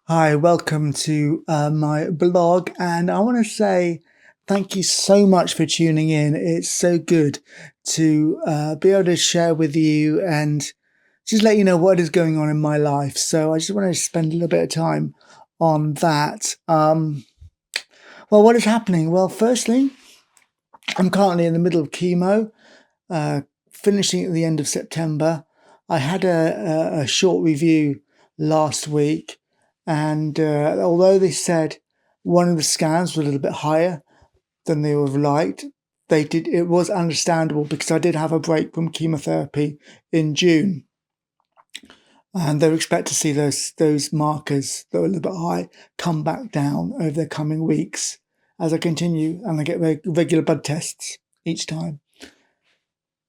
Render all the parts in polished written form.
Hi, welcome to my blog. And I want to say thank you so much for tuning in. It's so good to be able to share with you and just let you know what is going on in my life. So I just want to spend a little bit of time on that. Well, what is happening? Well, firstly, I'm currently in the middle of chemo, uh, finishing at the end of September. I had a short review last week, and although they said one of the scans was a little bit higher than they would have liked, they did. It was understandable because I did have a break from chemotherapy in June, and they expect to see those markers that were a little bit high come back down over the coming weeks as I continue and I get regular blood tests each time.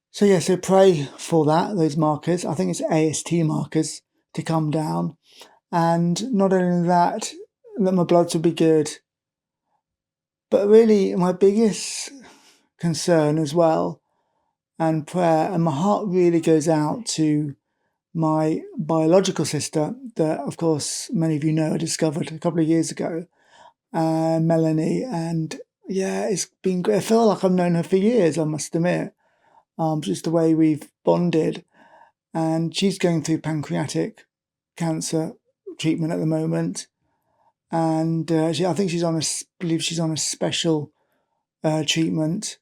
So yeah, so pray for that, those markers. I think it's AST markers to come down. And not only that my bloods will be good, but really my biggest concern as well and prayer and my heart really goes out to my biological sister that of course many of you know I discovered a couple of years ago, Melanie. And yeah, it's been great. I feel like I've known her for years, I must admit. Just the way we've bonded. And she's going through pancreatic cancer treatment at the moment. And I think believe she's on a special treatment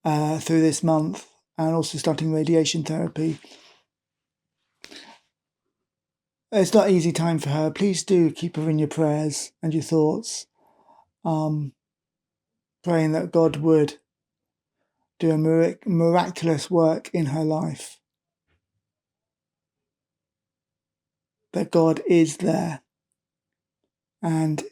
through this month, and also starting radiation therapy. It's not an easy time for her. Please do keep her in your prayers and your thoughts, praying that God would do a miraculous work in her life, that God is there, and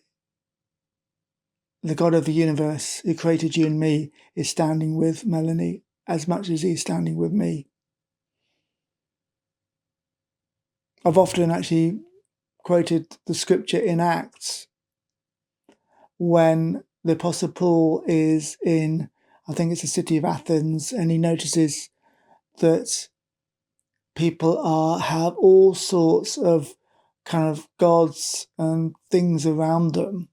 the God of the universe who created you and me is standing with Melanie as much as he's standing with me. I've often actually quoted the scripture in Acts when the Apostle Paul is in, I think it's the city of Athens, and he notices that people have all sorts of kind of gods and things around them.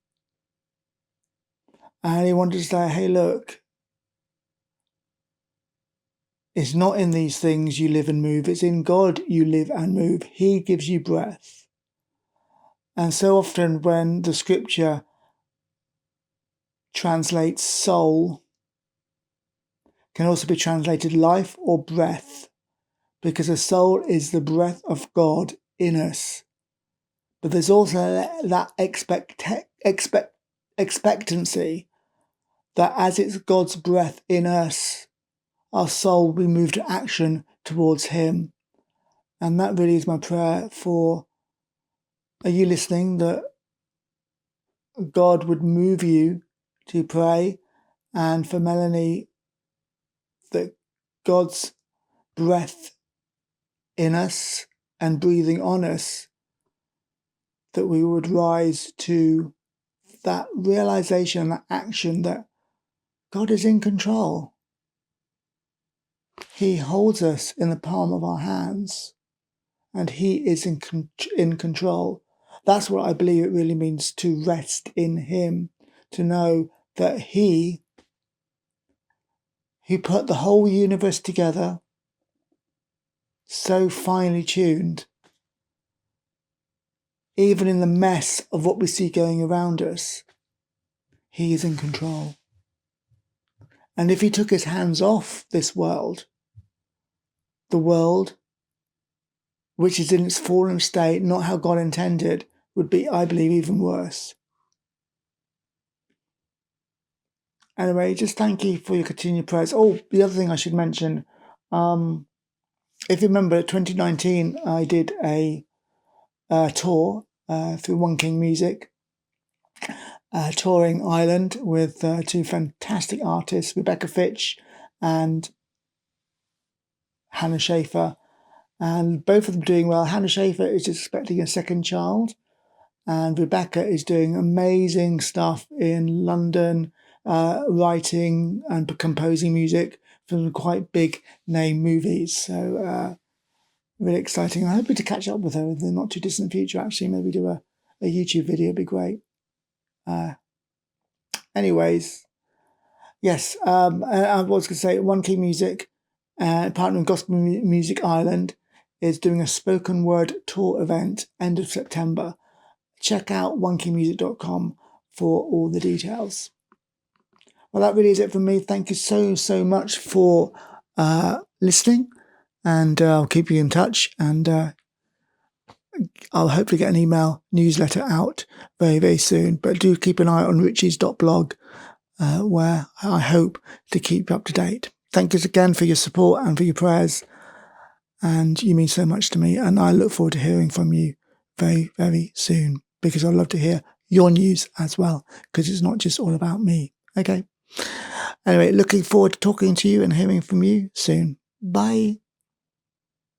And he wanted to say, hey, look, it's not in these things you live and move. It's in God you live and move. He gives you breath. And so often when the scripture translates soul, can also be translated life or breath, because a soul is the breath of God in us. But there's also that expectancy that as it's God's breath in us, our soul will be moved to action towards Him. And that really is my prayer for, are you listening, that God would move you to pray, and for Melanie, that God's breath in us and breathing on us, that we would rise to that realization, that action that God is in control. He holds us in the palm of our hands and He is in control. That's what I believe it really means to rest in Him, to know that He who put the whole universe together, so finely tuned, even in the mess of what we see going around us, He is in control. And if He took His hands off this world, the world, which is in its fallen state, not how God intended, would be, I believe, even worse. Anyway, just thank you for your continued prayers. Oh, the other thing I should mention, if you remember, 2019, I did a tour through One King Music, touring Ireland with two fantastic artists, Rebecca Fitch and Hannah Schaefer, and both of them doing well. Hannah Schaefer is expecting a second child, and Rebecca is doing amazing stuff in London, writing and composing music for some quite big name movies. So really exciting. I'm hoping to catch up with her in the not too distant future. Actually, maybe do a YouTube video would be great. Anyways, yes, I was going to say One Key Music, partnering Gospel Music Ireland, is doing a spoken word tour event end of September. Check out onekeymusic.com for all the details. Well, that really is it from me. Thank you so much for listening, and I'll keep you in touch, and I'll hopefully get an email newsletter out very soon. But do keep an eye on richies.blog, where I hope to keep you up to date. Thank you again for your support and for your prayers, and you mean so much to me, and I look forward to hearing from you very soon, because I love to hear your news as well, because it's not just all about me. Okay. Anyway, looking forward to talking to you and hearing from you soon. Bye.